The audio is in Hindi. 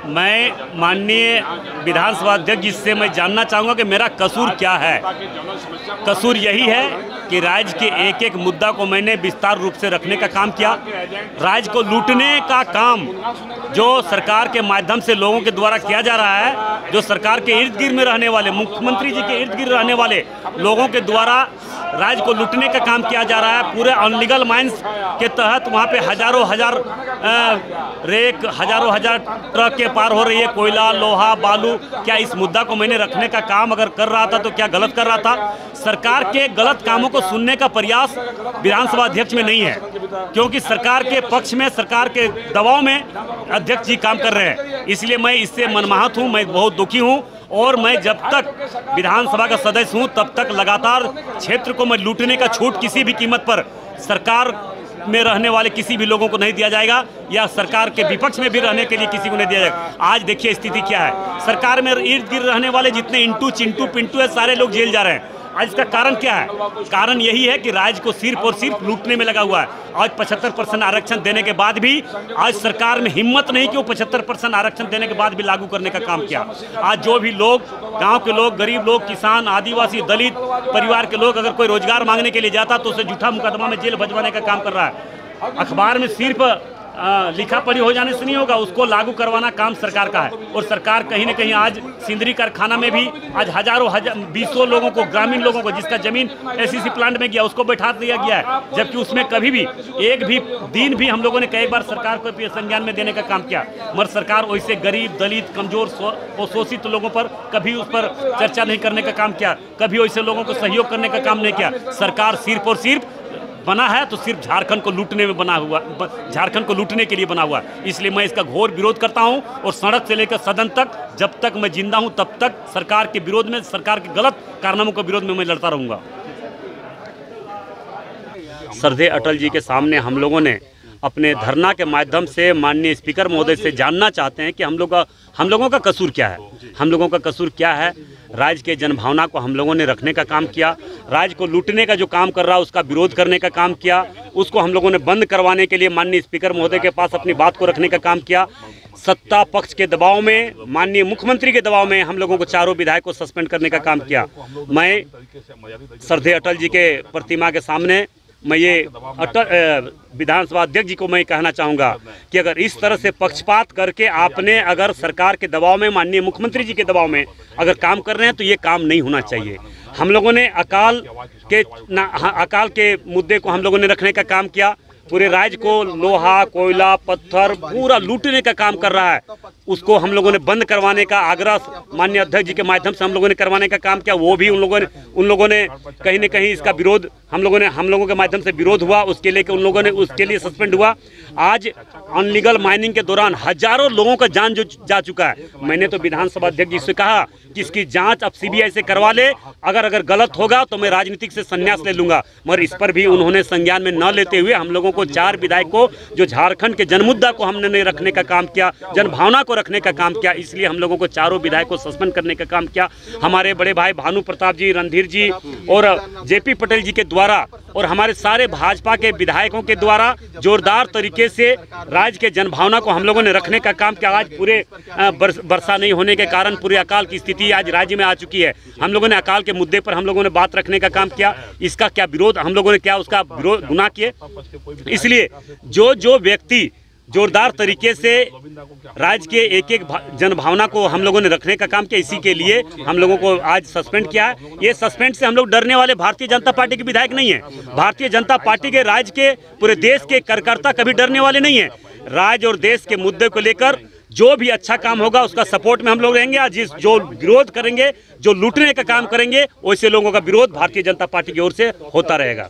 मैं माननीय विधानसभा अध्यक्ष जी से मैं जानना चाहूँगा कि मेरा कसूर क्या है। कसूर यही है कि राज्य के एक एक मुद्दा को मैंने विस्तार रूप से रखने का काम किया। राज्य को लूटने का काम जो सरकार के माध्यम से लोगों के द्वारा किया जा रहा है, जो सरकार के इर्द गिर्द में रहने वाले, मुख्यमंत्री जी के इर्द गिर्द रहने वाले लोगों के द्वारा राज्य को लूटने का काम किया जा रहा है। पूरे अनलीगल माइंस के तहत वहाँ पे हजारों हजार ट्रक के पार हो रही है, कोयला, लोहा, बालू। क्या इस मुद्दा को मैंने रखने का काम अगर कर रहा था तो क्या गलत कर रहा था? सरकार के गलत कामों को सुनने का प्रयास विधानसभा अध्यक्ष में नहीं है, क्योंकि सरकार के पक्ष में, सरकार के दबाव में अध्यक्ष जी काम कर रहे हैं। इसलिए मैं इससे मनमाहत हूँ, मैं बहुत दुखी हूँ। और मैं जब तक विधानसभा का सदस्य हूं तब तक लगातार क्षेत्र को मैं लूटने का छूट किसी भी कीमत पर सरकार में रहने वाले किसी भी लोगों को नहीं दिया जाएगा, या सरकार के विपक्ष में भी रहने के लिए किसी को नहीं दिया जाएगा। आज देखिए स्थिति क्या है, सरकार में इर्द गिर्द रहने वाले जितने इंटू, चिंटू, पिंटू है, सारे लोग जेल जा रहे हैं। आज इसका कारण क्या है? कारण यही है कि राज्य को सिर्फ और सिर्फ लूटने में लगा हुआ है। आज 75% आरक्षण देने के बाद भी आज सरकार में हिम्मत नहीं कि वो 75% आरक्षण देने के बाद भी लागू करने का काम किया। आज जो भी लोग, गांव के लोग, गरीब लोग, किसान, आदिवासी, दलित परिवार के लोग अगर कोई रोजगार मांगने के लिए जाता तो उसे झूठा मुकदमा में जेल भजवाने का काम कर रहा है। अखबार में सिर्फ लिखा पढ़ी हो जाने से नहीं होगा, उसको लागू करवाना काम सरकार का है। और सरकार कहीं न कहीं आज सिंदरी कारखाना में भी आज हजारों बीसों लोगों को, ग्रामीण लोगों को, जिसका जमीन एसईसी प्लांट में गया उसको बैठा दिया गया है, जबकि उसमें कभी भी एक भी दिन भी हम लोगों ने कई बार सरकार को संज्ञान में देने का काम किया, मगर सरकार वैसे गरीब, दलित, कमजोर और शोषित लोगों पर कभी उस पर चर्चा नहीं करने का काम किया, कभी वैसे लोगों को सहयोग करने का काम नहीं किया। सरकार सिर्फ और सिर्फ बना है तो सिर्फ झारखंड को लूटने में बना हुआ, झारखंड को लूटने के लिए बना हुआ है। इसलिए मैं इसका घोर विरोध करता हूं और सड़क से लेकर सदन तक जब तक मैं जिंदा हूं तब तक सरकार के विरोध में, सरकार के गलत कारनामों के विरोध में मैं लड़ता रहूंगा। श्रद्धेय अटल जी के सामने हम लोगों ने अपने धरना के माध्यम से माननीय स्पीकर महोदय से जानना चाहते हैं कि हम लोगों का कसूर क्या है। हम लोगों का कसूर क्या है? राज्य के जनभावना को हम लोगों ने रखने का काम किया, राज्य को लूटने का जो काम कर रहा है उसका विरोध करने का काम किया, उसको हम लोगों ने बंद करवाने के लिए माननीय स्पीकर महोदय के पास अपनी बात को रखने का काम किया। सत्ता पक्ष के दबाव में, माननीय मुख्यमंत्री के दबाव में हम लोगों को चारों विधायक को सस्पेंड करने का काम किया। मैं श्रद्धेय अटल जी के प्रतिमा के सामने मैं ये विधानसभा अध्यक्ष जी को मैं कहना चाहूँगा कि अगर इस तरह से पक्षपात करके आपने अगर सरकार के दबाव में, माननीय मुख्यमंत्री जी के दबाव में अगर काम कर रहे हैं तो ये काम नहीं होना चाहिए। हम लोगों ने अकाल के मुद्दे को हम लोगों ने रखने का काम किया। पूरे राज्य को लोहा, कोयला, पत्थर पूरा लूटने का काम कर रहा है, उसको हम लोगों ने बंद करवाने का आग्रह माननीय अध्यक्ष जी के माध्यम से हम लोगों ने करवाने का काम किया। वो भी उन लोगों ने कहीं न कहीं इसका विरोध हम लोगों के माध्यम से विरोध हुआ, उसके लिए सस्पेंड हुआ। आज अनलीगल माइनिंग के दौरान हजारों लोगों का जान जो जा चुका है। मैंने तो विधानसभा अध्यक्ष जी से कहा कि इसकी जांच अब सीबीआई से करवा ले, अगर गलत होगा तो मैं राजनीतिक से संन्यास ले लूंगा, मगर इस पर भी उन्होंने संज्ञान में न लेते हुए हम लोगों को, चार विधायक को, जो झारखंड के जनमुद्दा को हमने रखने का काम किया, जनभावना को रखने का काम किया, इसलिए हम लोगों को चारों विधायक को सस्पेंड करने का काम किया। हमारे बड़े भाई भानु प्रताप जी, रणधीर जी और जेपी पटेल जी के द्वारा और हमारे सारे भाजपा के विधायकों के द्वारा जोरदार तरीके से राज्य के जनभावना को हम लोगों ने रखने का काम किया। आज पूरे वर्षा नहीं होने के कारण पूरे अकाल की स्थिति आज राज्य में आ चुकी है। हम लोगों ने अकाल के मुद्दे पर हम लोगों ने बात रखने का काम किया। इसका क्या विरोध, हम लोगों ने क्या उसका विरोध गुनाह किए? इसलिए जो व्यक्ति जोरदार तरीके से राज्य के एक एक जनभावना को हम लोगों ने रखने का काम किया, इसी के लिए हम लोगों को आज सस्पेंड किया है। ये सस्पेंड से हम लोग डरने वाले भारतीय जनता पार्टी के विधायक नहीं है। भारतीय जनता पार्टी के, राज्य के, पूरे देश के कार्यकर्ता कभी डरने वाले नहीं है। राज्य और देश के मुद्दे को लेकर जो भी अच्छा काम होगा उसका सपोर्ट में हम लोग रहेंगे। आज जो विरोध करेंगे, जो लूटने का काम करेंगे, वैसे लोगों का विरोध भारतीय जनता पार्टी की ओर से होता रहेगा।